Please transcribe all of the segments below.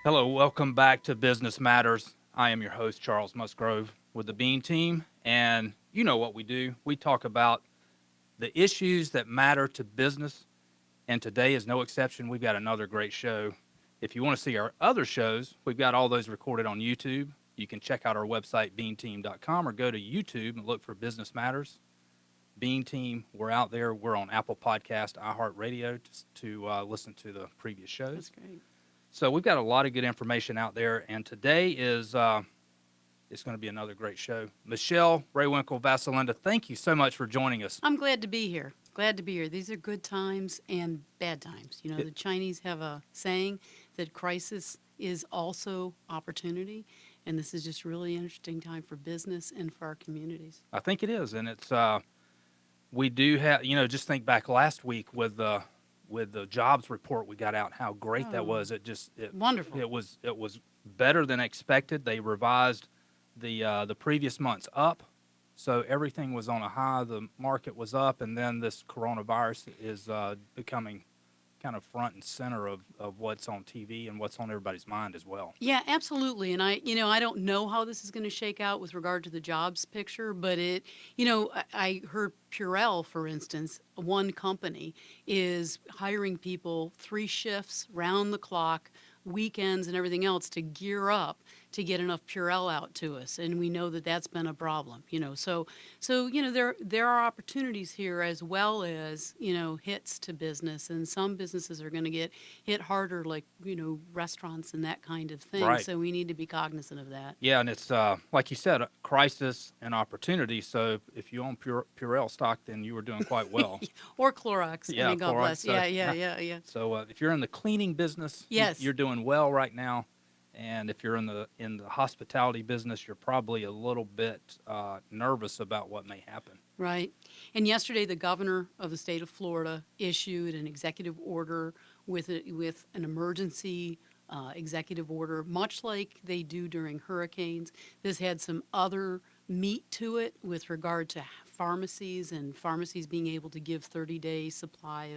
Hello, welcome back to Business Matters. I am your host, Charles Musgrove, with the Bean Team. And you know what we do. We talk about the issues that matter to business. And today is no exception. We've got another great show. If you want to see our other shows, we've got all those recorded on YouTube. You can check out our website, beanteam.com, or go to YouTube and look for Business Matters. Bean Team, we're out there. We're on Apple Podcast, iHeartRadio to listen to the previous shows. That's great. So we've got a lot of good information out there, and today is it's going to be another great show. Michelle Rehwinkel Vasilinda, thank you so much for joining us. I'm glad to be here. Glad to be here. These are good times and bad times. You know, the Chinese have a saying that crisis is also opportunity, and this is just really interesting time for business and for our communities. I think it is, and it's we do have, just think back last week with the jobs report we got out, how great that was. Wonderful. It was better than expected. They revised the previous months up, so everything was on a high. The market was up, and then this coronavirus is becoming kind of front and center of what's on TV and what's on everybody's mind as well. Yeah, absolutely. And I don't know how this is going to shake out with regard to the jobs picture, but I heard Purell, for instance, one company is hiring people 3 shifts round the clock, weekends and everything else to gear up to get enough Purell out to us, and we know that that's been a problem. So there are opportunities here as well as hits to business, and some businesses are going to get hit harder, like restaurants and that kind of thing. Right. So we need to be cognizant of that. Yeah, and it's like you said, a crisis and opportunity. So if you own Purell stock, then you were doing quite well. Or Clorox. Yeah, I mean, God Clorox, bless. so- Yeah. So if you're in the cleaning business, Yes. you're doing well right now. And if you're in the hospitality business, you're probably a little bit nervous about what may happen. Right. And yesterday, the governor of the state of Florida issued an executive order with an emergency executive order, much like they do during hurricanes. This had some other meat to it with regard to pharmacies and pharmacies being able to give 30-day supply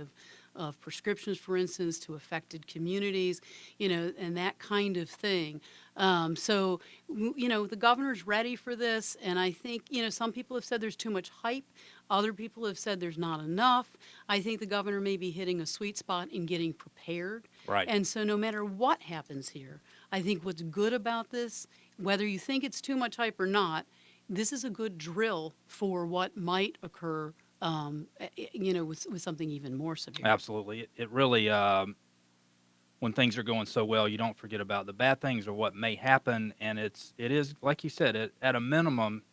of prescriptions, for instance, to affected communities, and that kind of thing. The governor's ready for this, and I think, some people have said there's too much hype. Other people have said there's not enough. I think the governor may be hitting a sweet spot in getting prepared. Right. And so no matter what happens here, I think what's good about this, whether you think it's too much hype or not, this is a good drill for what might occur with something even more severe. Absolutely. It really, when things are going so well, you don't forget about the bad things or what may happen. And it is, like you said, at a minimum,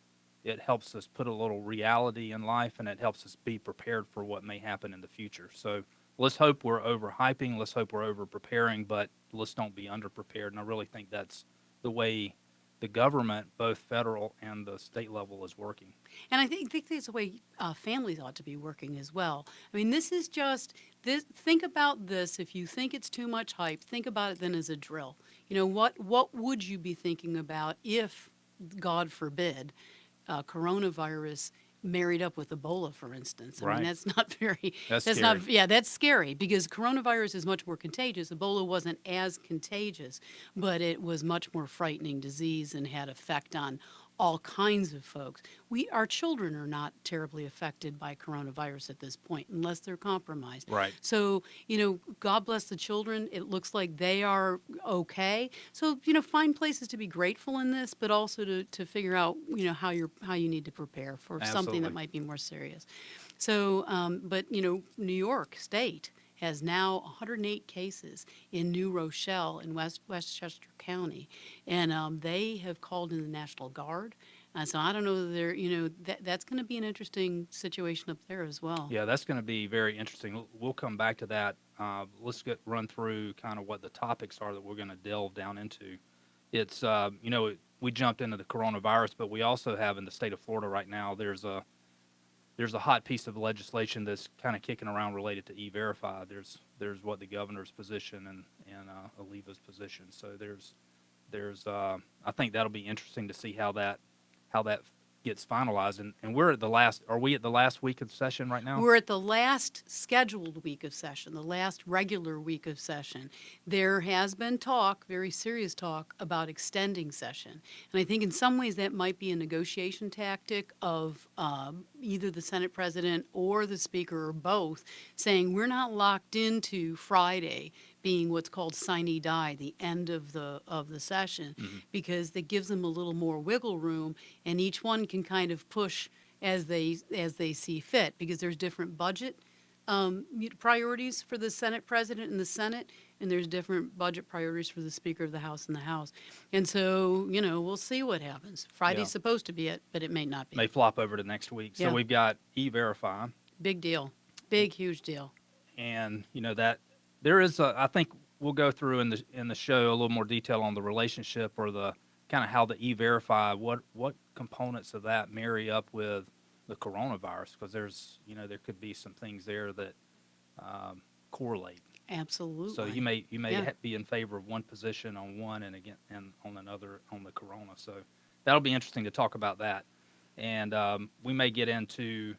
it helps us put a little reality in life, and it helps us be prepared for what may happen in the future. So let's hope we're overhyping. Let's hope we're over-preparing, but let's don't be under-prepared. And I really think that's the way the government, both federal and the state level, is working. And I think that's the way families ought to be working as well. I mean, this is just this. Think about this. If you think it's too much hype, think about it then as a drill. What would you be thinking about if, God forbid, coronavirus married up with Ebola, for instance? I Right. mean, that's not very. That's not. scary. Yeah, that's scary because coronavirus is much more contagious. Ebola wasn't as contagious, but it was much more frightening disease and had effect on all kinds of folks. Our children are not terribly affected by coronavirus at this point unless they're compromised. Right. So, God bless the children. It looks like they are okay. So, find places to be grateful in this, but also to figure out, how you need to prepare for something Absolutely. that might be more serious. So, but, New York State has now 108 cases in New Rochelle in Westchester County, and they have called in the National Guard. So I don't know that that's going to be an interesting situation up there as well. Yeah, that's going to be very interesting. We'll come back to that. Let's run through kind of what the topics are that we're going to delve down into. It's, we jumped into the coronavirus, but we also have in the state of Florida right now, there's a hot piece of legislation that's kind of kicking around related to E-Verify. There's what the governor's position and Aliva's position. So there's I think that'll be interesting to see how that gets finalized. And we're at the last. Are we at the last week of session right now? We're at the last scheduled week of session, the last regular week of session. There has been talk, very serious talk, about extending session. And I think in some ways that might be a negotiation tactic of either the Senate president or the speaker or both saying we're not locked into Friday being what's called sine die, the end of the session, because that gives them a little more wiggle room, and each one can kind of push as they see fit, because there's different budget priorities for the Senate president and the Senate, and there's different budget priorities for the Speaker of the House and the House. And so, we'll see what happens. Friday's Yeah. supposed to be it, but it may not be. May flop over to next week. So Yeah. we've got E-Verify, Big deal. Big, huge deal. and that there is I think we'll go through in the show a little more detail on the relationship or the kind of how the E-Verify, what components of that marry up with the coronavirus, because there's there could be some things there that correlate. Absolutely. So you may Yeah. be in favor of one position on one and again and on another on the corona. So that'll be interesting to talk about that, and we may get into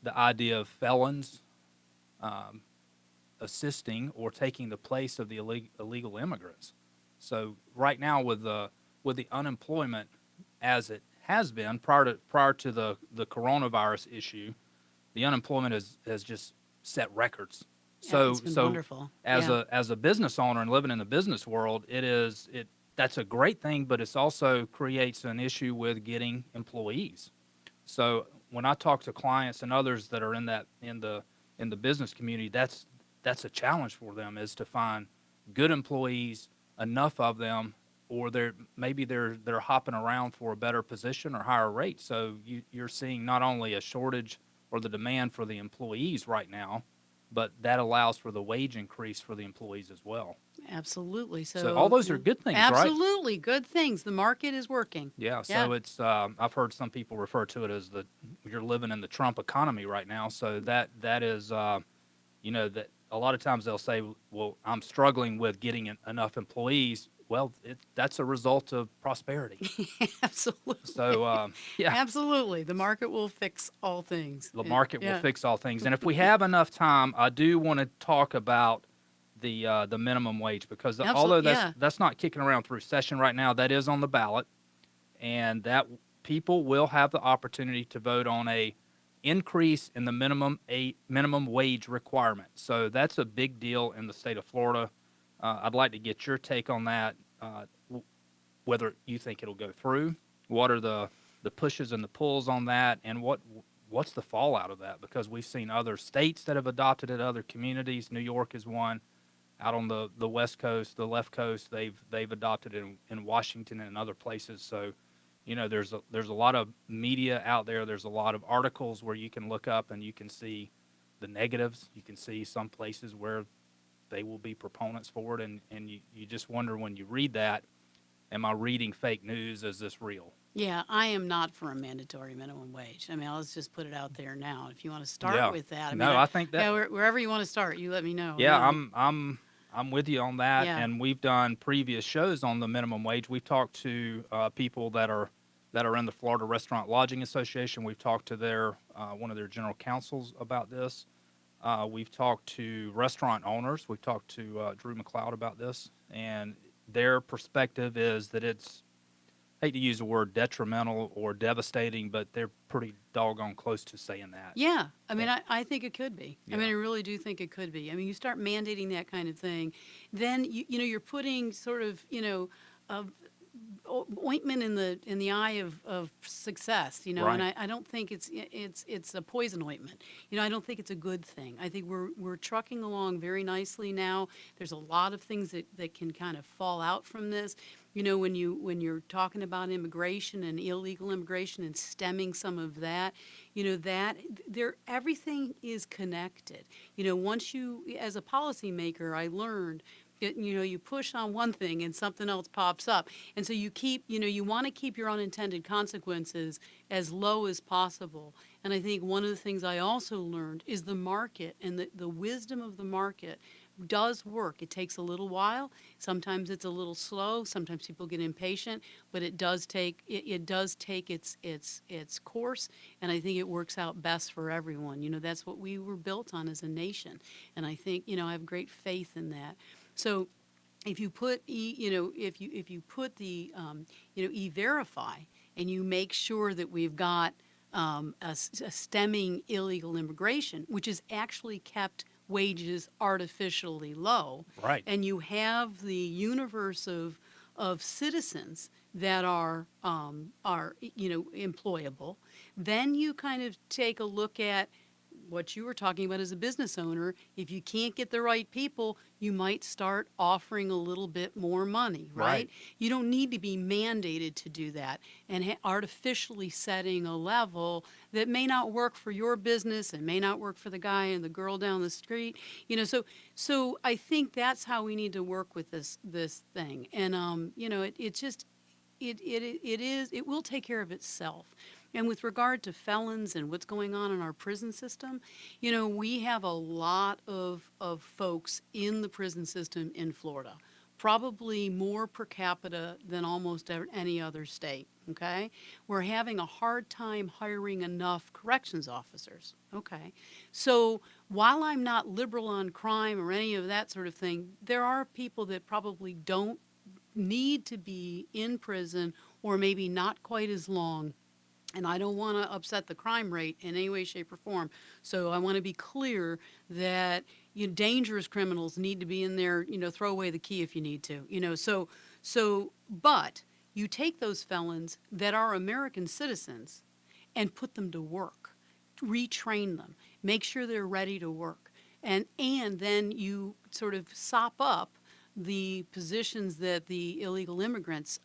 the idea of felons assisting or taking the place of the illegal immigrants. So right now with the unemployment as it has been prior to the coronavirus issue, the unemployment has just set records. So it's been wonderful. as Yeah. a business owner and living in the business world, that's a great thing, but it's also creates an issue with getting employees. So when I talk to clients and others that are in the business community, that's a challenge for them, is to find good employees, enough of them, or they're hopping around for a better position or higher rate. So you're seeing not only a shortage or the demand for the employees right now, but that allows for the wage increase for the employees as well. Absolutely. So all those are good things, right? Absolutely. Good things. The market is working. Yeah. So Yeah. it's I've heard some people refer to it as you're living in the Trump economy right now. So that is that a lot of times they'll say, well, I'm struggling with getting enough employees. Well, that's a result of prosperity. Absolutely. So, yeah, Absolutely. The market will fix all things. the market will Yeah. fix all things. And if we have enough time, I do want to talk about the minimum wage, because although that's not kicking around through session right now, that is on the ballot, and that people will have the opportunity to vote on a increase in the minimum wage requirement. So that's a big deal in the state of Florida. I'd like to get your take on that, whether you think it'll go through. What are the pushes and the pulls on that, and what's the fallout of that? Because we've seen other states that have adopted it, other communities. New York is one. Out on the West Coast, the left coast, they've adopted it in Washington and in other places. So, there's a lot of media out there. There's a lot of articles where you can look up and you can see the negatives. You can see some places where they will be proponents for it, and you just wonder when you read that, am I reading fake news? Is this real? Yeah, I am not for a mandatory minimum wage. I mean, let's just put it out there now. If you want to start Yeah. with that, No, I think that- yeah, wherever you want to start, you let me know. Yeah, Yeah. I'm with you on that, Yeah. and we've done previous shows on the minimum wage. We've talked to people that are in the Florida Restaurant Lodging Association. We've talked to their one of their general counsels about this. We've talked to restaurant owners. We've talked to Drew McLeod about this, and their perspective is that it's, hate to use the word detrimental or devastating, but they're pretty doggone close to saying that. Yeah, I mean, I think it could be. Yeah. I mean, I really do think it could be. I mean, you start mandating that kind of thing, then you're putting sort of ointment in the eye of success, and Right. I don't think it's a poison ointment. I don't think it's a good thing. I think we're trucking along very nicely now. There's a lot of things that can kind of fall out from this. When you're talking about immigration and illegal immigration and stemming some of that, everything is connected. Once you, as a policymaker, I learned, you push on one thing and something else pops up. And so you want to keep your unintended consequences as low as possible. And I think one of the things I also learned is the market and the wisdom of the market does work. It takes a little while. Sometimes it's a little slow. Sometimes people get impatient, but it does take its course, and I think it works out best for everyone. That's what we were built on as a nation, and I think I have great faith in that. So if you put if you put the e-verify, and you make sure that we've got a stemming illegal immigration, which has actually kept wages artificially low, Right. and you have the universe of citizens that are employable, then you kind of take a look at what you were talking about as a business owner. If you can't get the right people, you might start offering a little bit more money, right? Right. You don't need to be mandated to do that, and artificially setting a level that may not work for your business and may not work for the guy and the girl down the street. So I think that's how we need to work with this thing. And it will take care of itself. And with regard to felons and what's going on in our prison system, we have a lot of folks in the prison system in Florida, probably more per capita than almost any other state, okay? We're having a hard time hiring enough corrections officers, okay? So while I'm not liberal on crime or any of that sort of thing, there are people that probably don't need to be in prison, or maybe not quite as long. And I don't want to upset the crime rate in any way, shape, or form. So I want to be clear that dangerous criminals need to be in there. Throw away the key if you need to. But you take those felons that are American citizens and put them to work, retrain them, make sure they're ready to work, and then you sort of sop up the positions that the illegal immigrants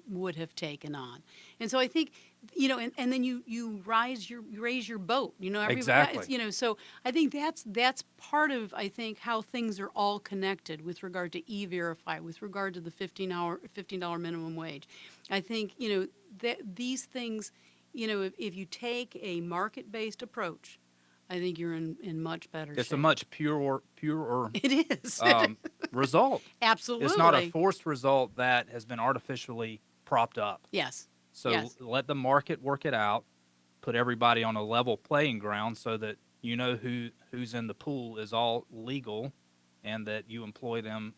would have taken on. And so I think, and then you raise your boat, Exactly. so I think that's part of, I think, how things are all connected with regard to E-Verify, with regard to the $15 minimum wage. I think, that these things, if you take a market-based approach, I think you're in much better shape. It's a much purer It is. result. Absolutely. It's not a forced result that has been artificially propped up. Yes. So Yes. let the market work it out, put everybody on a level playing ground so that who's in the pool is all legal, and that you employ them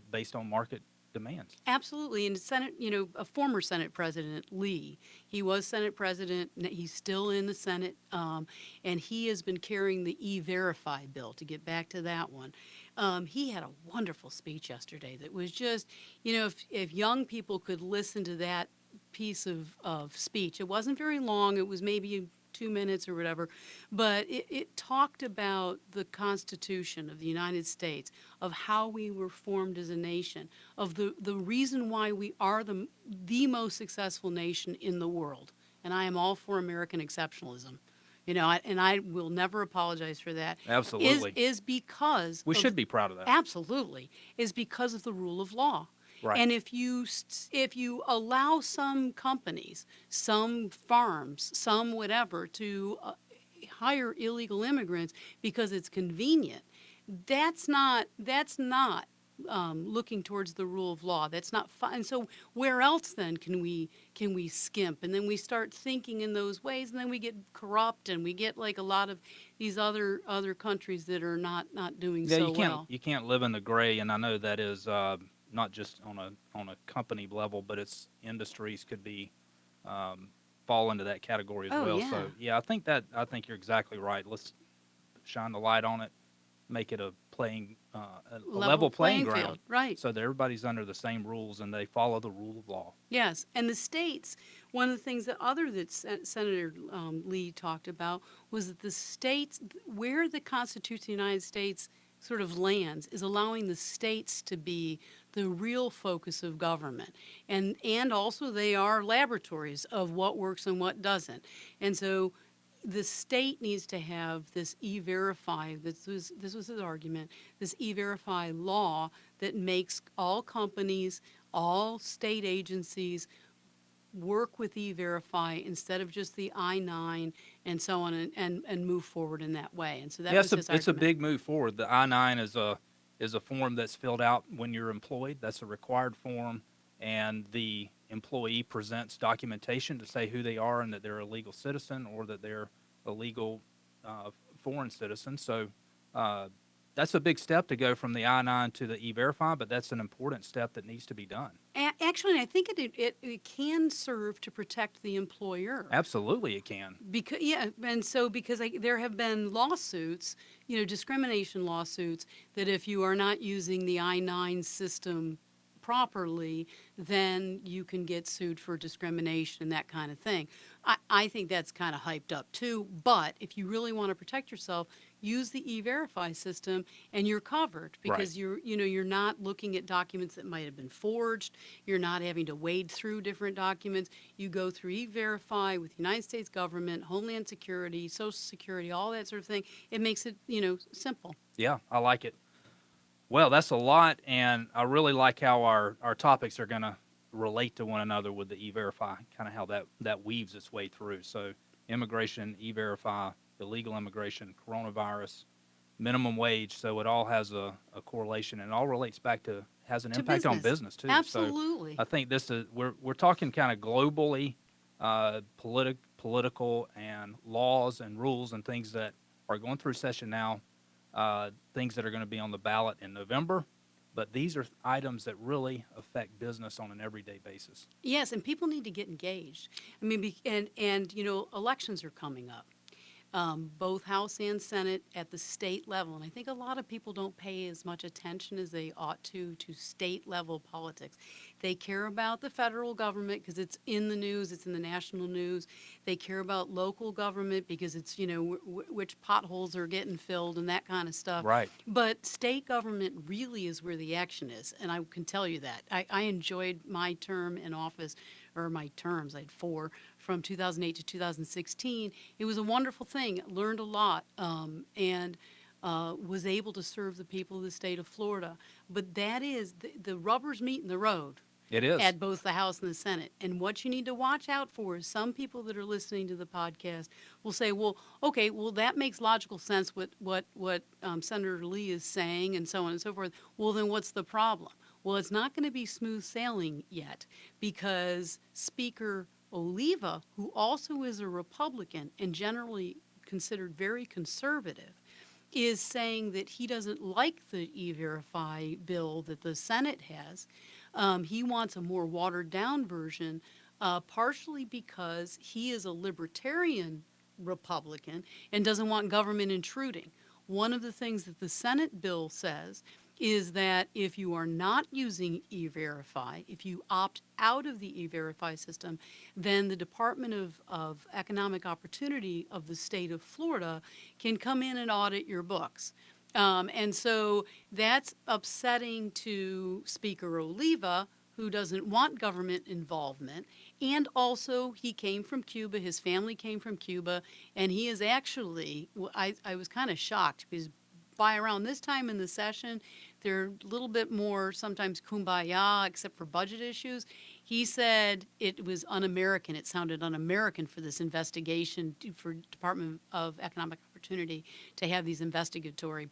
based on market demands. Absolutely. And Senate, a former Senate President Lee, he was Senate President, he's still in the Senate, and he has been carrying the E-Verify bill, to get back to that one. He had a wonderful speech yesterday that was just, if young people could listen to that piece of speech, it wasn't very long, it was maybe 2 minutes or whatever, but it talked about the Constitution of the United States, of how we were formed as a nation, of the reason why we are the most successful nation in the world. And I am all for American exceptionalism. And I will never apologize for that. Absolutely. Is because We should be proud of that. Absolutely, is because of the rule of law. Right. And if you allow some companies, some farms, some whatever to hire illegal immigrants because it's convenient, that's not looking towards the rule of law. That's not fun. And so where else then can we skimp? And then we start thinking in those ways, and then we get corrupt, and we get like a lot of these other countries that are not doing so well. You can't live in the gray, and I know that is not just on a company level, but it's industries could be fall into that category as well. Yeah. So yeah, I think you're exactly right. Let's shine the light on it, make it a level playing ground, field, right? So that everybody's under the same rules and they follow the rule of law. Yes, and the states. One of the things that Senator Lee talked about was that the states, where the Constitution of the United States sort of lands, is allowing the states to be the real focus of government. And also they are laboratories of what works and what doesn't. And so the state needs to have this E-Verify, this was his argument, this E-Verify law that makes all companies, all state agencies work with E-Verify instead of just the I-9 and so on, and move forward in that way. And so that Yeah, was his it's a argument. big move forward. The I-9 is a form that's filled out when you're employed. That's a required form, and the employee presents documentation to say who they are and that they're a legal citizen or that they're a legal foreign citizen. So uh, that's a big step to go from the I-9 to the E-Verify, but that's an important step that needs to be done. Actually, I think it can serve to protect the employer. Absolutely, it can. Because yeah, and so because there have been lawsuits, discrimination lawsuits, that if you are not using the I-9 system properly, then you can get sued for discrimination and that kind of thing. I think that's kind of hyped up too, but if you really want to protect yourself, use the E-Verify system and you're covered because Right. you're not looking at documents that might have been forged. You're not having to wade through different documents. You go through E-Verify with the United States government, Homeland Security, Social Security, all that sort of thing. It makes it, simple. Yeah, I like it. Well, that's a lot, and I really like how our topics are going to relate to one another with the E-Verify, kind of how that weaves its way through. So immigration, E-Verify, illegal immigration, coronavirus, minimum wage. So it all has a correlation, and it all relates back to, has an To impact on business. business, too. Absolutely. So I think this is, we're talking kind of globally, political and laws and rules and things that are going through session now, things that are going to be on the ballot in November. But these are items that really affect business on an everyday basis. Yes, and people need to get engaged. I mean, and elections are coming up. Both House and Senate at the state level. And I think a lot of people don't pay as much attention as they ought to state level politics. They care about the federal government because it's in the news, it's in the national news. They care about local government because it's, which potholes are getting filled and that kind of stuff. Right. But state government really is where the action is. And I can tell you that. I enjoyed my term in office, or my terms, I had 4, from 2008 to 2016. It was a wonderful thing. Learned a lot, and was able to serve the people of the state of Florida. But that is, the rubbers meet in the road It is. at both the House and the Senate. And what you need to watch out for is some people that are listening to the podcast will say, well, okay, well, that makes logical sense what Senator Lee is saying and so on and so forth. Well, then what's the problem? Well, it's not going to be smooth sailing yet because Speaker Oliva, who also is a Republican and generally considered very conservative, is saying that he doesn't like the E-Verify bill that the Senate has. He wants a more watered down version, partially because he is a libertarian Republican and doesn't want government intruding. One of the things that the Senate bill says is that if you are not using E-Verify, if you opt out of the E-Verify system, then the Department of Economic Opportunity of the state of Florida can come in and audit your books. And so that's upsetting to Speaker Oliva, who doesn't want government involvement. And also, he came from Cuba, his family came from Cuba, and he is actually, I was kind of shocked because by around this time in the session, they're a little bit more sometimes kumbaya, except for budget issues. He said it was un-American. It sounded un-American for this investigation, for Department of Economic Opportunity to have these investigatory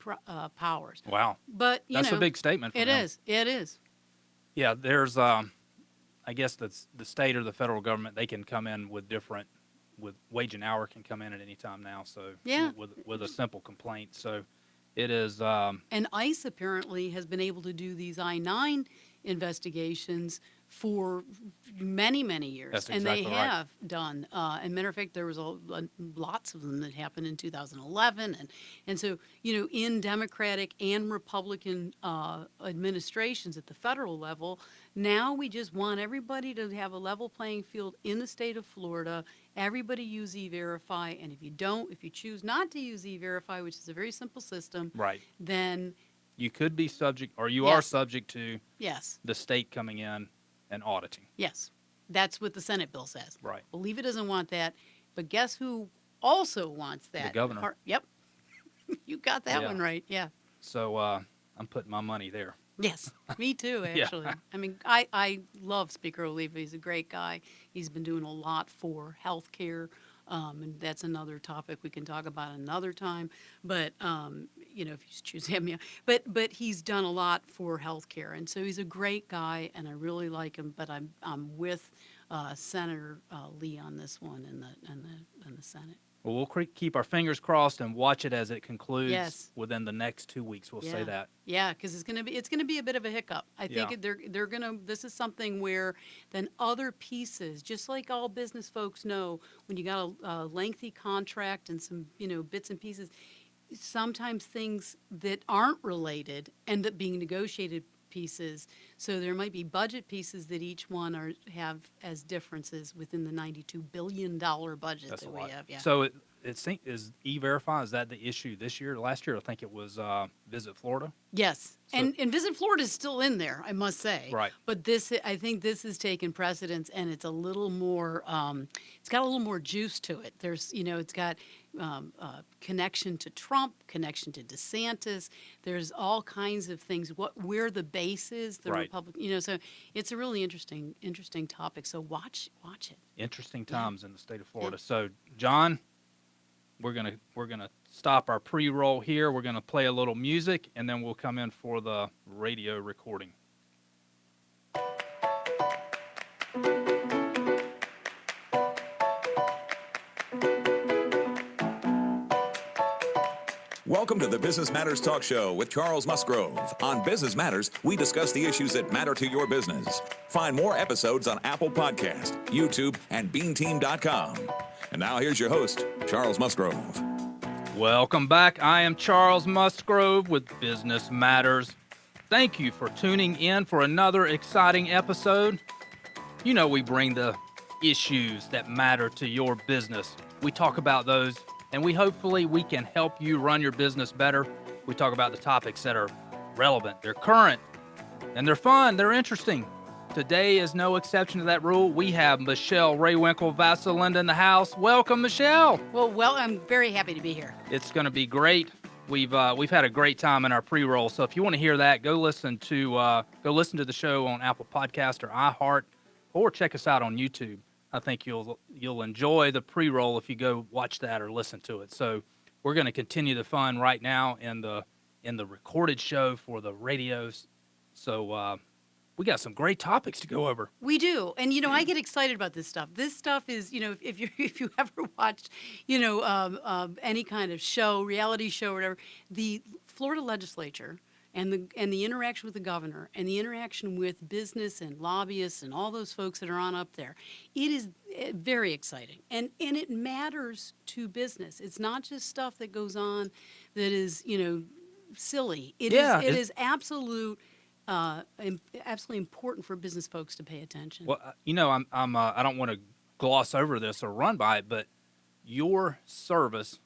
powers. Wow. But, That's a big statement from It him. is. It is. Yeah, there's, I guess that's the state or the federal government, they can come in with wage and hour can come in at any time now. So Yeah. with a simple complaint. So it is, And ICE apparently has been able to do these I-9 investigations for many, many years. That's And they exactly right. have done. And matter of fact, there was lots of them that happened in 2011. And so, in Democratic and Republican administrations at the federal level, now we just want everybody to have a level playing field in the state of Florida. Everybody use E-Verify. And if you choose not to use E-Verify, which is a very simple system, right. then You could be subject, or you are Yes. subject to yes. the state coming in and auditing. Yes, that's what the Senate bill says. Right. Oliva doesn't want that, but guess who also wants that? The governor. Yep. You got that Yeah. one right. Yeah. So I'm putting my money there. Yes, me too, Yeah. actually. I mean, I love Speaker Oliva. He's a great guy. He's been doing a lot for health care And that's another topic we can talk about another time. But if you choose him, yeah. But he's done a lot for healthcare, and so he's a great guy, and I really like him. But I'm with Senator Lee on this one in the Senate. Well, we'll keep our fingers crossed and watch it as it concludes Yes. within the next 2 weeks. We'll say that. Yeah, because it's gonna be a bit of a hiccup. I think Yeah. they're gonna. This is something where then other pieces, just like all business folks know, when you got a lengthy contract and some bits and pieces, sometimes things that aren't related end up being negotiated pieces. So there might be budget pieces that each one have as differences within the $92 billion budget That's that a we lot. have. Yeah. So is E-Verify, is that the issue this year? Last year, I think it was Visit Florida. Yes, So- and Visit Florida is still in there, I must say. Right. But I think this has taken precedence, and it's a little more. It's got a little more juice to it. It's got connection to Trump, connection to DeSantis. There's all kinds of things. Where the base is, the Right. Republican. So it's a really interesting topic. So watch it. Interesting times in the state of Florida. So, John, we're gonna stop our pre-roll here. We're gonna play a little music, and then we'll come in for the radio recording. Welcome to the Business Matters Talk Show with Charles Musgrove. On Business Matters, we discuss the issues that matter to your business. Find more episodes on Apple Podcast, YouTube, and BeanTeam.com. And now here's your host, Charles Musgrove. Welcome back. I am Charles Musgrove with Business Matters. Thank you for tuning in for another exciting episode. We bring the issues that matter to your business. We talk about those, and hopefully we can help you run your business better. We talk about the topics that are relevant, they're current, and they're fun, they're interesting. Today is no exception to that rule. We have Michelle Rehwinkel Vasilinda in the house. Welcome, Michelle. Well, I'm very happy to be here. It's going to be great. We've had a great time in our pre-roll. So if you want to hear that, go listen to the show on Apple Podcast or iHeart, or check us out on YouTube. I think you'll enjoy the pre-roll if you go watch that or listen to it. So we're going to continue the fun right now in the recorded show for the radios. So we got some great topics to go over. We do, and I get excited about this stuff. This stuff is, if you ever watched, any kind of show, reality show, or whatever, the Florida Legislature and the interaction with the governor and the interaction with business and lobbyists and all those folks that are on up there, it is very exciting, and it matters to business. It's not just stuff that goes on that is silly. It is absolute. Absolutely important for business folks to pay attention. Well, I don't want to gloss over this or run by it, but your service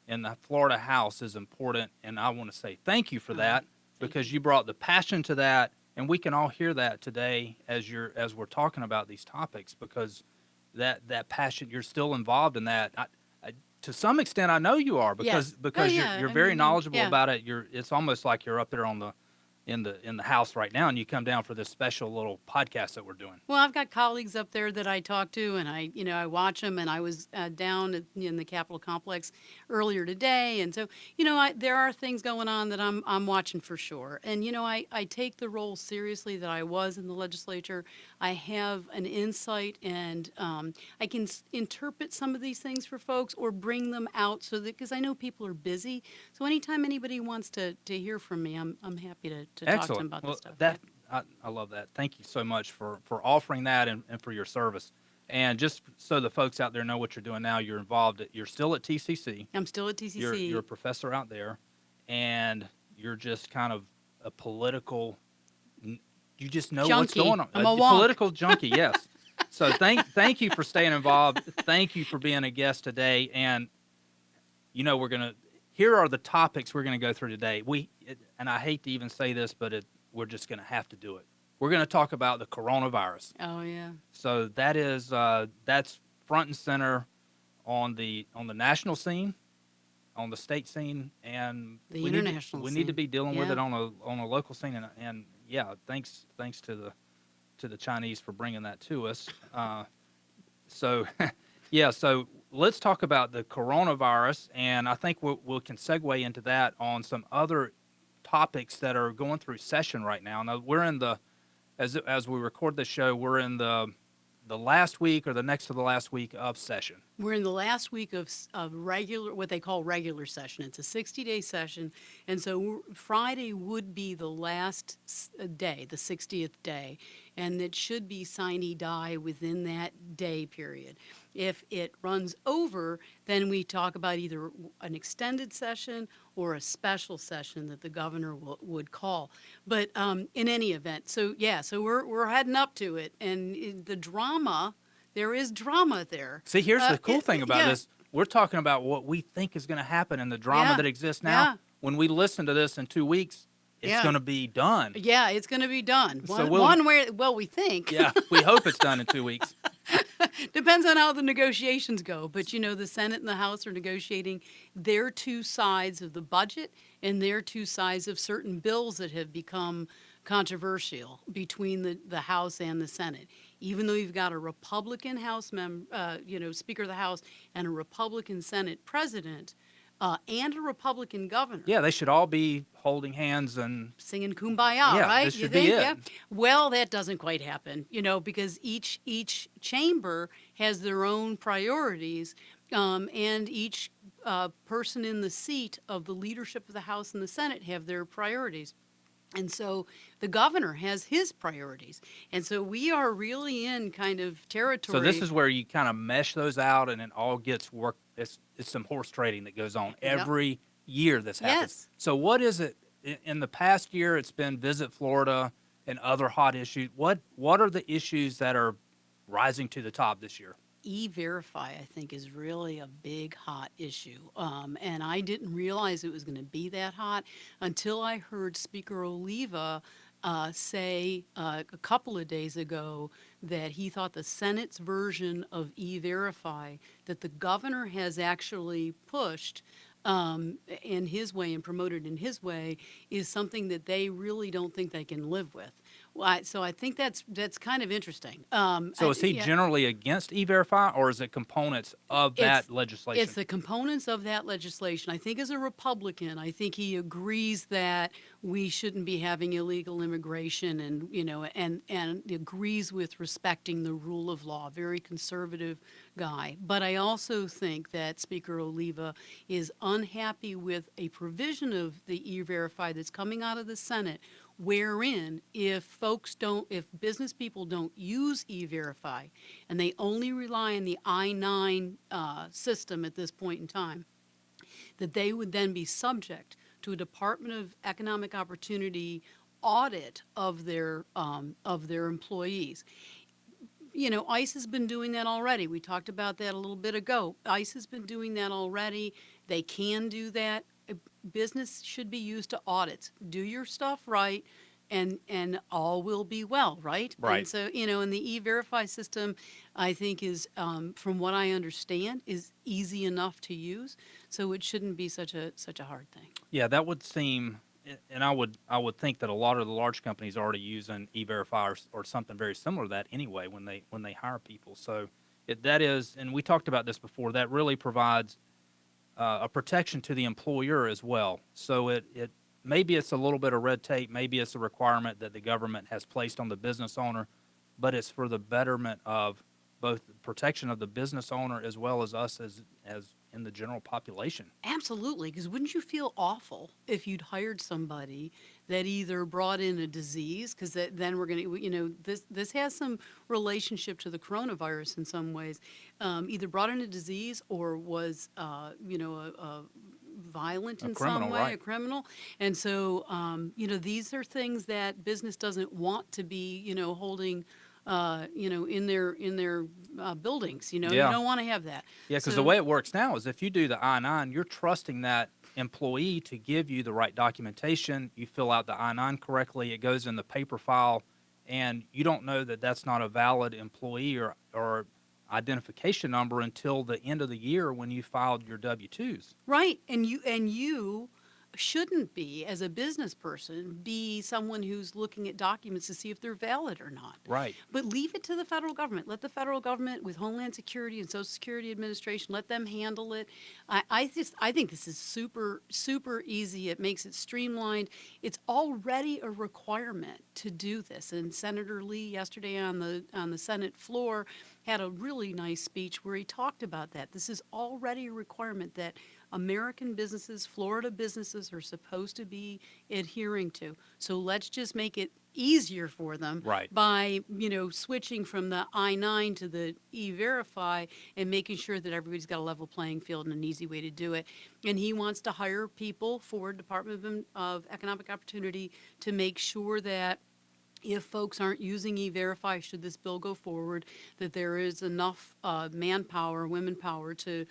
in the Florida House is important, and I want to say thank you for that, because you brought the passion to that, and we can all hear that today as we're talking about these topics, because that passion, you're still involved in that. To some extent, I know you are, because you're very knowledgeable about it. It's almost like you're up there in the house right now, and you come down for this special little podcast that we're doing. Well, I've got colleagues up there that I talk to, and I watch them, and I was down in the Capitol complex earlier today, and so there are things going on that I'm watching for sure, and I take the role seriously that I was in the legislature. I have an insight, and I can interpret some of these things for folks or bring them out because I know people are busy. So anytime anybody wants to hear from me, I'm happy to talk to them about this stuff. I love that. Thank you so much for offering that and for your service. And just so the folks out there know what you're doing now, you're involved. You're still at TCC. I'm still at TCC. You're a professor out there, and you're just kind of a political. You just know what's junkie. going on. I'm a wonk. Political junkie, yes. So thank you for staying involved. Thank you for being a guest today. And here are the topics we're going to go through today. And I hate to even say this, but we're just going to have to do it. We're going to talk about the coronavirus. Oh yeah. So that's front and center on the national scene, on the state scene, and the international we scene. need to be dealing with it on a local scene. And yeah, thanks to the Chinese for bringing that to us. So let's talk about the coronavirus, and I think we can segue into that on some other topics that are going through session right now. Now we're in the as we record this show, we're in the last week or the next to the last week of session. We're in the last week of regular, what they call regular session. It's a 60-day session, and so Friday would be the last day, the 60th day, and it should be sine die within that day period. If it runs over, then we talk about either an extended session or a special session that the governor would call. But in any event, so we're heading up to it, and the drama. There is drama there. See, here's the cool thing about yeah. this. We're talking about what we think is going to happen and the drama Yeah. that exists now. Yeah. When we listen to this in 2 weeks, it's Yeah. going to be done. Yeah, it's going to be done. So We think. Yeah, we hope it's done in 2 weeks. Depends on how the negotiations go. But, the Senate and the House are negotiating their two sides of the budget and their two sides of certain bills that have become controversial between the House and the Senate. Even though you've got a Republican Speaker of the House and a Republican Senate president and a Republican governor. Yeah, they should all be holding hands and Singing Kumbaya, Yeah, right? this You should be think? it. Yeah. Well, that doesn't quite happen, because each chamber has their own priorities, and each person in the seat of the leadership of the House and the Senate have their priorities. And so the governor has his priorities. And so we are really in kind of territory. so this is where you kind of mesh those out and it all gets worked. It's some horse trading that goes on every year this happens. Yes. So what is it in the past year? It's been Visit Florida and other hot issues. What are the issues that are rising to the top this year? E-Verify, I think, is really a big, hot issue. And I didn't realize it was going to be that hot until I heard Speaker Oliva say a couple of days ago that he thought the Senate's version of E-Verify that the governor has actually pushed in his way and promoted in his way is something that they really don't think they can live with. So I think that's kind of interesting. So is he generally against E-Verify, or is it components of that legislation? It's the components of that legislation. I think as a Republican, I think he agrees that we shouldn't be having illegal immigration and agrees with respecting the rule of law. Very conservative guy. But I also think that Speaker Oliva is unhappy with a provision of the E-Verify that's coming out of the Senate, wherein if business people don't use E-Verify and they only rely on the I-9 system at this point in time, that they would then be subject to a Department of Economic Opportunity audit of their employees. ICE has been doing that already. We talked about that a little bit ago. ICE has been doing that already. They can do that. Business should be used to audits. Do your stuff right, and all will be well, right? Right. And so, and the E-Verify system, I think, is, from what I understand, is easy enough to use. So it shouldn't be such a hard thing. Yeah, that would seem, and I would think that a lot of the large companies are already using E-Verify or something very similar to that anyway when they hire people. So that is, and we talked about this before, that really provides a protection to the employer as well. So it maybe it's a little bit of red tape, maybe it's a requirement that the government has placed on the business owner, but it's for the betterment of both the protection of the business owner as well as us as in the general population. Absolutely, because wouldn't you feel awful if you'd hired somebody that either brought in a disease, because then we're going to, this has some relationship to the coronavirus in some ways, either brought in a disease or was, violent in some way, right. a criminal. And so, these are things that business doesn't want to be, holding in their buildings. You don't want to have that. Yeah, because So- the way it works now is if you do the I-9, you're trusting that employee to give you the right documentation. You fill out the I-9 correctly. It goes in the paper file, and you don't know that that's not a valid employee or identification number until the end of the year when you filed your W-2s. Right, and you shouldn't be, as a business person, be someone who's looking at documents to see if they're valid or not. Right. But leave it to the federal government. Let the federal government, with Homeland Security and Social Security Administration, let them handle it. I think this is super, super easy. It makes it streamlined. It's already a requirement to do this. And Senator Lee yesterday on the Senate floor had a really nice speech where he talked about that. This is already a requirement that American businesses, Florida businesses, are supposed to be adhering to. So let's just make it easier for them Right. by, switching from the I-9 to the E-Verify and making sure that everybody's got a level playing field and an easy way to do it. And he wants to hire people for Department of Economic Opportunity to make sure that if folks aren't using E-Verify, should this bill go forward, that there is enough manpower, women power to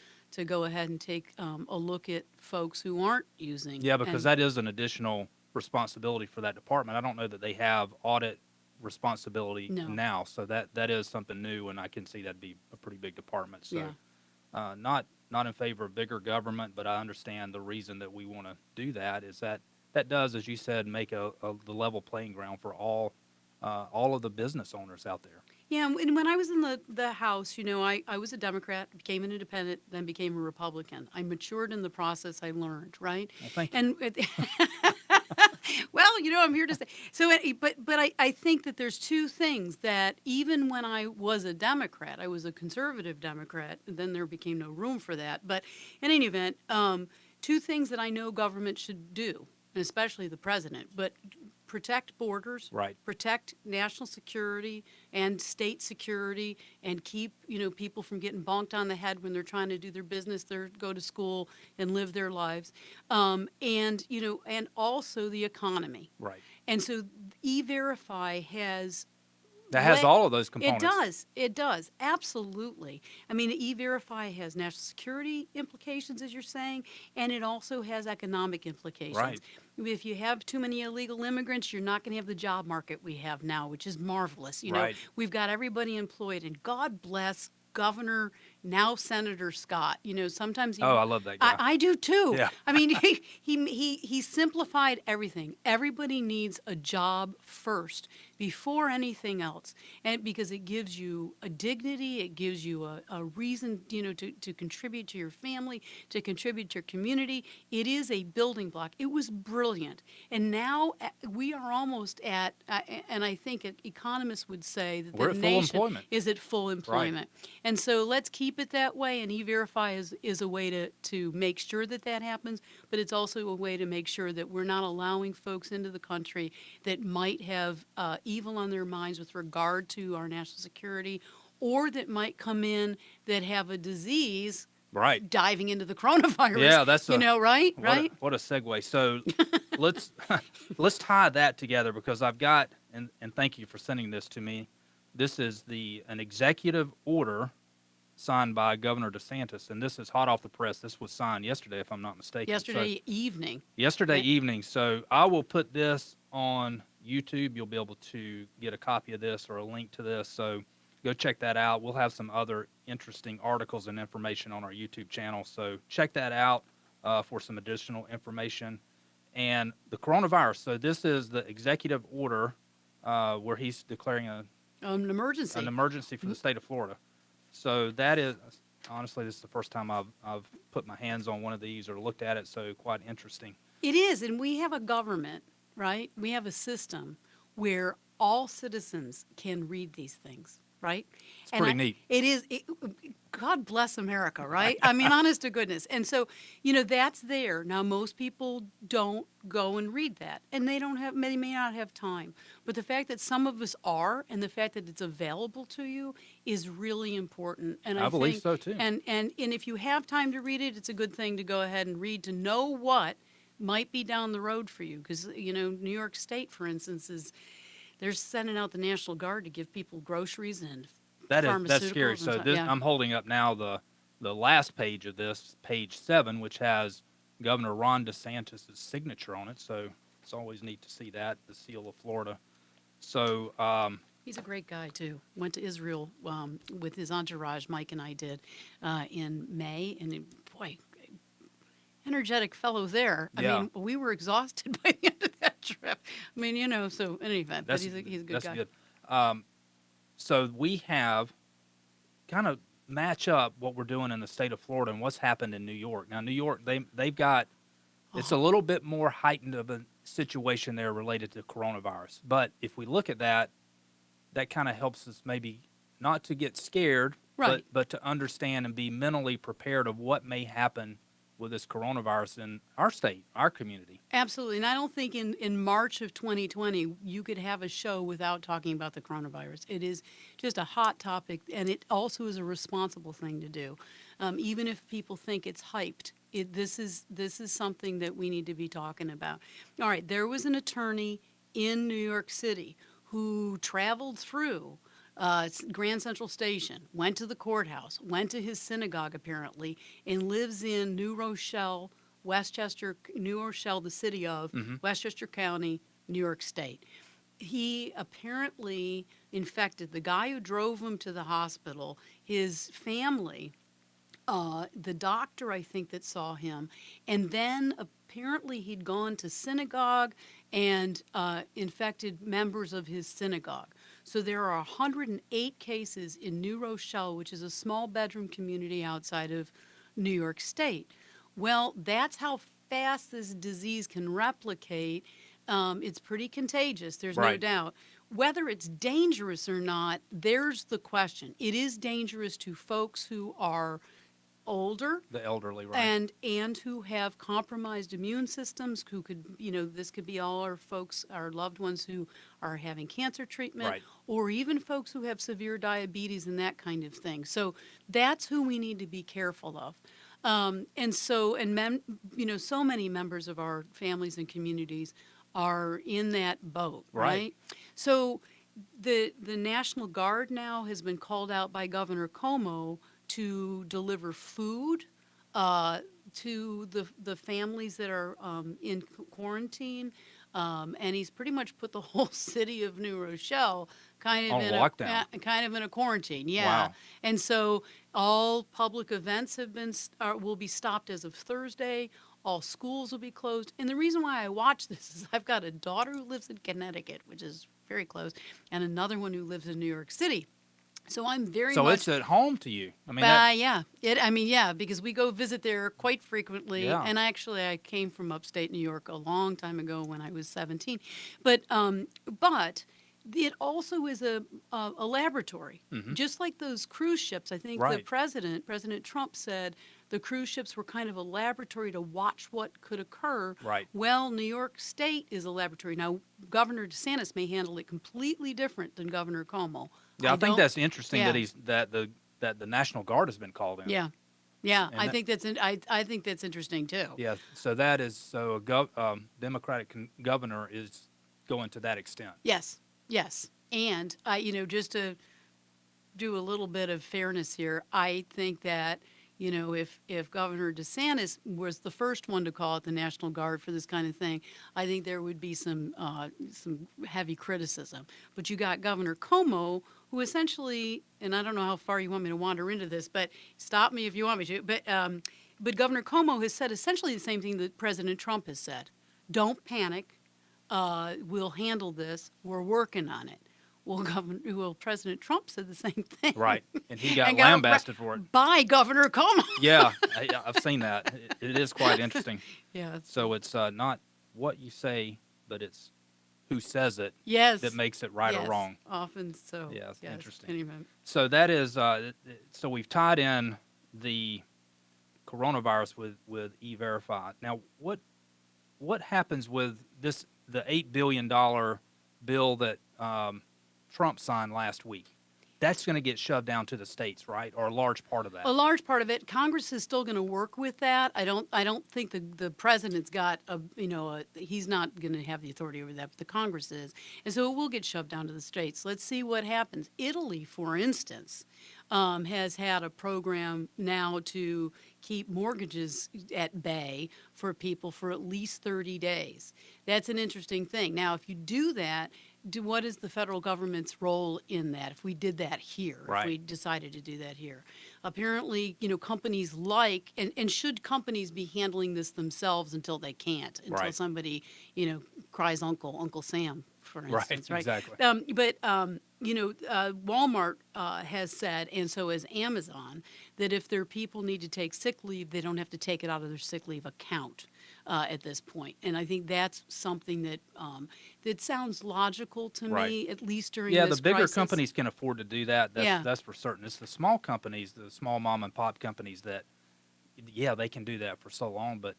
go ahead and take a look at folks who aren't using. Yeah, because that is an additional responsibility for that department. I don't know that they have audit responsibility No. now, so that is something new, and I can see that'd be a pretty big department. So, Yeah. not in favor of bigger government, but I understand the reason that we want to do that is that does, as you said, make the level playing ground for all of the business owners out there. Yeah, and when I was in the House, I was a Democrat, became an independent, then became a Republican. I matured in the process. I learned, right? Well, thank you. And well, I'm here to say. So, but I think that there's two things that even when I was a Democrat, I was a conservative Democrat, and then there became no room for that. But in any event, two things that I know government should do, and especially the president, but protect borders, Right. protect national security and state security, and keep people from getting bonked on the head when they're trying to do their business, go to school and live their lives, and also the economy. Right. And so E-Verify has. That has all of those components. It does. Absolutely. I mean, E-Verify has national security implications, as you're saying, and it also has economic implications. Right. If you have too many illegal immigrants, you're not going to have the job market we have now, which is marvelous. Right. We've got everybody employed, and God bless Governor, now Senator Scott. Sometimes he, I love that guy. I do too. Yeah. I mean, he simplified everything. Everybody needs a job first before anything else, and because it gives you a dignity, it gives you a reason, to contribute to your family, to contribute to your community. It is a building block. It was brilliant, and now we are almost at, and I think economists would say that We're the at full nation employment. is at full employment. And so let's keep it that way, and E-Verify is a way to make sure that happens, but it's also a way to make sure that we're not allowing folks into the country that might have evil on their minds with regard to our national security, or that might come in that have a disease. Right. Diving into the coronavirus. Yeah, that's right? What a segue. So let's tie that together, because I've got, and thank you for sending this to me. This is an executive order signed by Governor DeSantis, and this is hot off the press. This was signed yesterday, if I'm not mistaken. Yesterday evening. Yesterday Right. evening. So I will put this on YouTube. You'll be able to get a copy of this or a link to this. So go check that out. We'll have some other interesting articles and information on our YouTube channel. So check that out for some additional information. And the coronavirus. So this is the executive order where he's declaring an emergency for the state of Florida. So that is, honestly, this is the first time I've put my hands on one of these or looked at it, so quite interesting. It is, and we have a government, right? We have a system where all citizens can read these things, right? It's pretty neat. It is. God bless America, right? I mean, honest to goodness. And so, that's there. Now, most people don't go and read that, and they may not have time. But the fact that some of us are, and the fact that it's available to you is really important. And I believe think, so, too. And if you have time to read it, it's a good thing to go ahead and read, to know what might be down the road for you. Because, New York State, for instance, they're sending out the National Guard to give people groceries and that's scary. So I'm holding up now the last page of this, page 7, which has Governor Ron DeSantis' signature on it. So it's always neat to see that, the seal of Florida. So he's a great guy too. Went to Israel with his entourage. Mike and I did in May, and boy, energetic fellow there. I Yeah. mean, we were exhausted by the end of that trip. I mean, so in any event, but That's he's a good that's guy. good. So we have kind of match up what we're doing in the state of Florida and what's happened in New York. Now, New York, they've got it's a little bit more heightened of a situation there related to coronavirus. But if we look at that, that kind of helps us maybe not to get scared, Right. but to understand and be mentally prepared of what may happen with this coronavirus in our state, our community. Absolutely. And I don't think in March of 2020 you could have a show without talking about the coronavirus. It is just a hot topic, and it also is a responsible thing to do. Even if people think it's hyped, this is something that we need to be talking about. All right, there was an attorney in New York City who traveled through Grand Central Station, went to the courthouse, went to his synagogue apparently, and lives in New Rochelle, the city of Westchester County, New York State. He apparently infected the guy who drove him to the hospital, his family, the doctor, I think, that saw him, and then apparently he'd gone to synagogue and infected members of his synagogue. So there are 108 cases in New Rochelle, which is a small bedroom community outside of New York State. Well, that's how fast this disease can replicate. It's pretty contagious, there's no Right. doubt. Whether it's dangerous or not, there's the question. It is dangerous to folks who are older The elderly, right? and who have compromised immune systems, who could, this could be all our folks, our loved ones who are having cancer treatment, Right. or even folks who have severe diabetes and that kind of thing. So that's who we need to be careful of. So many members of our families and communities are in that boat, right? So the National Guard now has been called out by Governor Cuomo to deliver food to the families that are in quarantine, and he's pretty much put the whole city of New Rochelle kind of On in lockdown. a quarantine. Yeah, Wow. and so all public events will be stopped as of Thursday. All schools will be closed. And the reason why I watch this is I've got a daughter who lives in Connecticut, which is very close, and another one who lives in New York City. So I'm very So much. it's at home to you. I mean, Yeah, because we go visit there quite frequently. Yeah. And actually, I came from upstate New York a long time ago when I was 17. But it also is a laboratory, just like those cruise ships. I think the Right. President Trump said the cruise ships were kind of a laboratory to watch what could occur. Right. Well, New York State is a laboratory. Now, Governor DeSantis may handle it completely different than Governor Cuomo. yeah, I think don't- that's interesting yeah. that the National Guard has been called in. Yeah, And I think that's interesting too. Yeah, so a Democratic governor is going to that extent. Yes, and just to do a little bit of fairness here, I think that if Governor DeSantis was the first one to call it the National Guard for this kind of thing, I think there would be some heavy criticism. But you got Governor Cuomo, who essentially, and I don't know how far you want me to wander into this, but stop me if you want me to. But Governor Cuomo has said essentially the same thing that President Trump has said: "Don't panic. We'll handle this. We're working on it." Well, President Trump said the same thing. Right, and he got And lambasted for it. by Governor Cuomo. Yeah, I've seen that. It is quite interesting. Yeah. So it's not what you say, but it's who says it Yes. that makes it right Yes, or wrong. Often so. Yeah, it's interesting. Anyway. So that is so we've tied in the coronavirus with E-Verify. Now, what happens with the $8 billion bill that Trump signed last week? That's going to get shoved down to the states, right? Or a large part of that. A large part of it, Congress is still going to work with that. I don't think the president's got he's not going to have the authority over that, but the Congress is, and so it will get shoved down to the states. Let's see what happens. Italy, for instance, has had a program now to keep mortgages at bay for people for at least 30 days. That's an interesting thing. Now, if you do that, what is the federal government's role in that if we did that here, Right. if we decided to do that here? apparently, companies and should companies be handling this themselves until they can't, until Right. somebody, cries Uncle Sam, for Right, instance, right? exactly. Walmart has said, and so has Amazon, that if their people need to take sick leave, they don't have to take it out of their sick leave account at this point. And I think that's something that sounds logical to Right. me, at least during Yeah, this the bigger crisis. companies can afford to do that. Yeah. That's for certain. It's the small companies, the small mom and pop companies that, yeah, they can do that for so long, but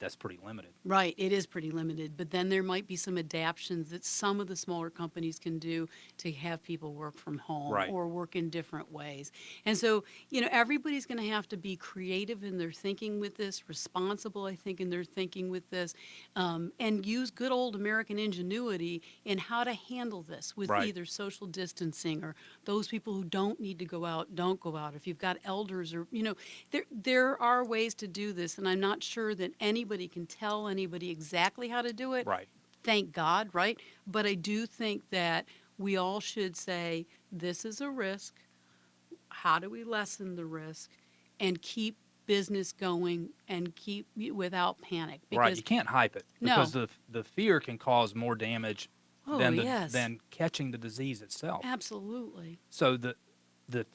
that's pretty limited. Right, it is pretty limited, but then there might be some adaptions that some of the smaller companies can do to have people work from home Right. or work in different ways. And so, everybody's going to have to be creative in their thinking with this, responsible, I think, in their thinking with this, and use good old American ingenuity in how to handle this with Right. either social distancing or those people who don't need to go out, don't go out. If you've got elders or, there are ways to do this, and I'm not sure that anybody can tell anybody exactly how to do it. Right. Thank God, right? But I do think that we all should say, this is a risk. How do we lessen the risk and keep business going and keep without panic? Right. You can't hype it No. because the fear can cause more damage Oh, than yes. than catching the disease itself. Absolutely. So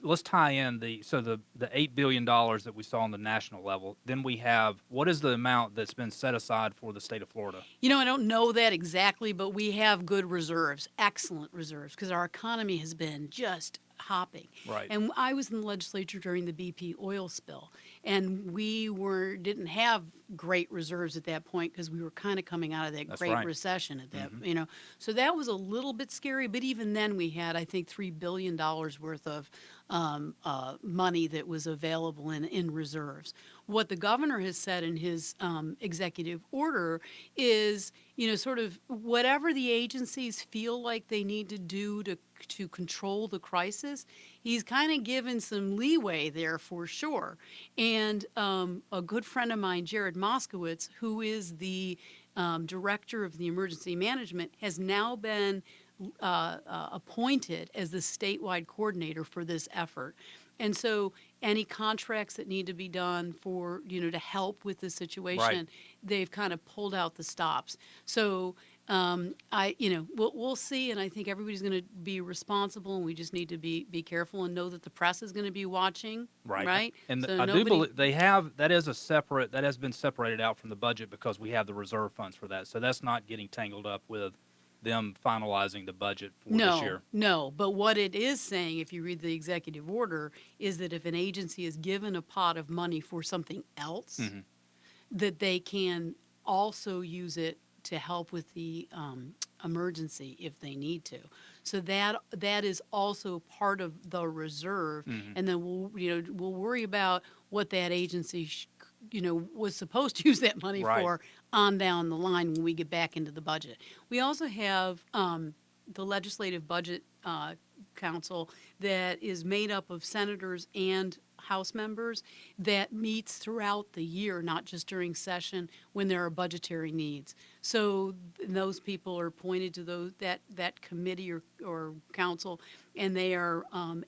let's tie in the $8 billion that we saw on the national level. Then we have, what is the amount that's been set aside for the state of Florida? I don't know that exactly, but we have good reserves, excellent reserves, because our economy has been just hopping. Right. And I was in the legislature during the BP oil spill, and we didn't have great reserves at that point because we were kind of coming out of that That's Great right. Recession at that, So that was a little bit scary, but even then we had, I think, $3 billion worth of money that was available in reserves. What the governor has said in his executive order is, sort of whatever the agencies feel like they need to do to control the crisis, he's kind of given some leeway there for sure. And a good friend of mine, Jared Moskowitz, who is the director of the emergency management, has now been appointed as the statewide coordinator for this effort. And so any contracts that need to be done for, to help with the situation, Right. they've kind of pulled out the stops. So we'll see, and I think everybody's going to be responsible, and we just need to be careful and know that the press is going to be watching, right? And So I do believe that has been separated out from the budget because we have the reserve funds for that. So that's not getting tangled up with them finalizing the budget for this year. No, but what it is saying, if you read the executive order, is that if an agency is given a pot of money for something else, that they can also use it to help with the emergency if they need to. So that is also part of the reserve, and then we'll worry about what that agency was supposed to use that money Right. for on down the line when we get back into the budget. We also have the Legislative Budget Council that is made up of senators and House members that meets throughout the year, not just during session when there are budgetary needs. So those people are appointed to that committee or council, and they are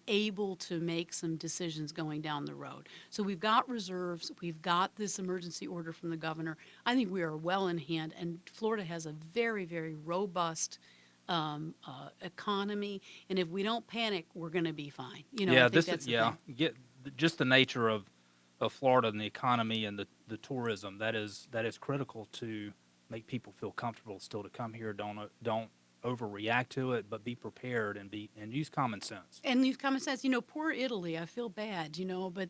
able to make some decisions going down the road. So we've got reserves. We've got this emergency order from the governor. I think we are well in hand, and Florida has a very, very robust economy, and if we don't panic, we're going to be fine. I think that's the thing. Just the nature of Florida and the economy and the tourism that is critical to make people feel comfortable still to come here. Don't overreact to it, but be prepared and use common sense. And use common sense. Poor Italy. I feel bad.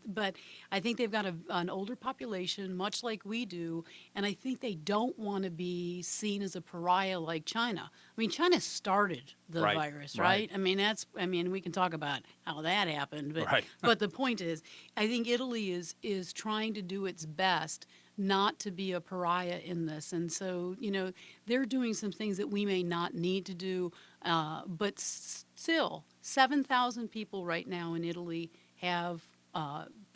But I think they've got an older population, much like we do, and I think they don't want to be seen as a pariah like China. I mean, China started the Right, virus, right. right? I mean, we can talk about how that happened, but Right. but the point is, I think Italy is trying to do its best not to be a pariah in this. And so, they're doing some things that we may not need to do, but still, 7,000 people right now in Italy have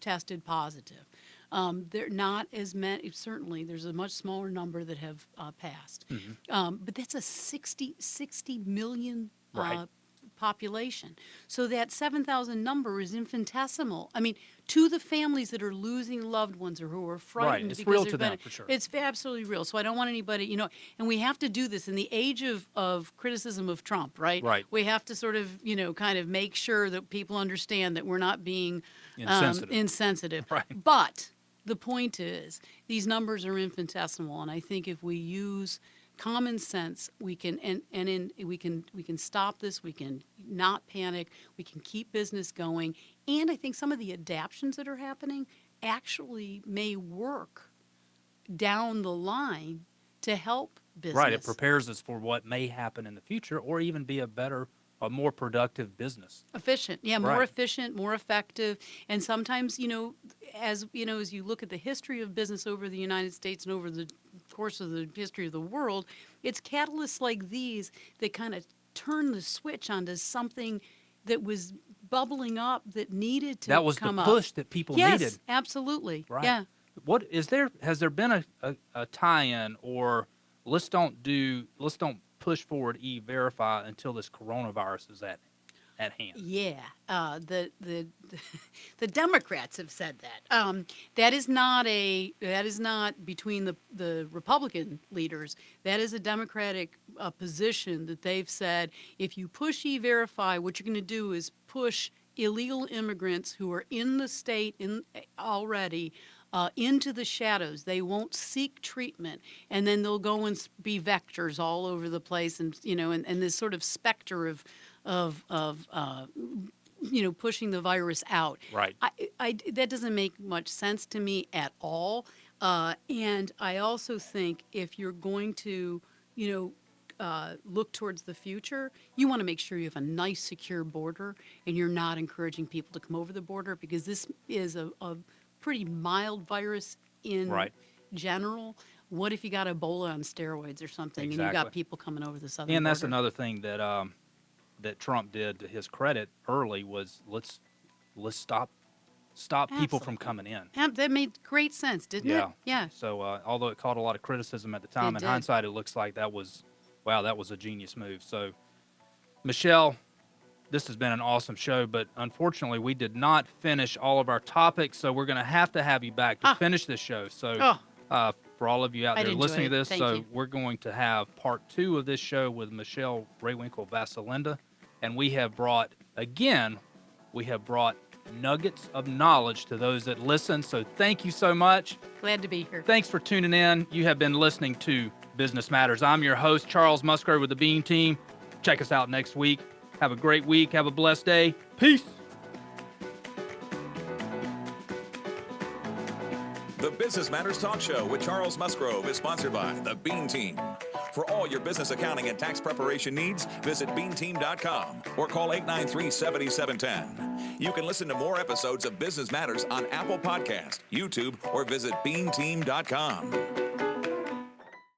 tested positive. They're not as many, certainly, there's a much smaller number that have passed. But that's a 60 million Right. population. So that 7,000 number is infinitesimal. I mean, to the families that are losing loved ones or who are frightened. It's because real there's to them, been for sure. It's absolutely real. So I don't want anybody, and we have to do this in the age of criticism of Trump, right? Right. We have to sort of, kind of make sure that people understand that we're not being insensitive. Right. But the point is, these numbers are infinitesimal, and I think if we use common sense, we can we can stop this. We can not panic. We can keep business going, and I think some of the adaptions that are happening actually may work down the line to help business. Right. It prepares us for what may happen in the future, or even be a more productive business. Efficient, yeah, more Right. efficient, more effective, and sometimes, as you look at the history of business over the United States and over the course of the history of the world, it's catalysts like these that kind of turn the switch onto something that was bubbling up that needed to That was come the up. push that people Yes, needed. absolutely. Right. Yeah. Has there been a tie-in, or let's don't push forward E-Verify until this coronavirus is at hand? Yeah, the Democrats have said that. That is not between the Republican leaders. That is a Democratic position that they've said, if you push E-Verify, what you're going to do is push illegal immigrants who are in the state already into the shadows. They won't seek treatment, and then they'll go and be vectors all over the place, and and this sort of specter of pushing the virus out. Right. That doesn't make much sense to me at all. And I also think if you're going to, look towards the future, you want to make sure you have a nice, secure border, and you're not encouraging people to come over the border, because this is a pretty mild virus in Right. general. What if you got Ebola on steroids or something, and you Exactly. got people coming over the southern And that's border? another thing that Trump did to his credit early was let's stop people from coming in. That made great sense, didn't it? Yeah. So although it caught a lot of criticism at the time, in did. hindsight, it looks like that was a genius move. So, Michelle, this has been an awesome show, but unfortunately, we did not finish all of our topics, so we're going to have you back to finish this show. So, for all of you out I'd there enjoy listening it. to this, Thank so you. we're going to have part 2 of this show with Michelle Rehwinkel Vasilinda, and we have brought nuggets of knowledge to those that listen. So thank you so much. Glad to be here. Thanks for tuning in. You have been listening to Business Matters. I'm your host, Charles Musgrove with the Bean Team. Check us out next week. Have a great week. Have a blessed day. Peace. The Business Matters Talk Show with Charles Musgrove is sponsored by the Bean Team. For all your business accounting and tax preparation needs, visit beanteam.com or call 893-7710. You can listen to more episodes of Business Matters on Apple Podcasts, YouTube, or visit beanteam.com.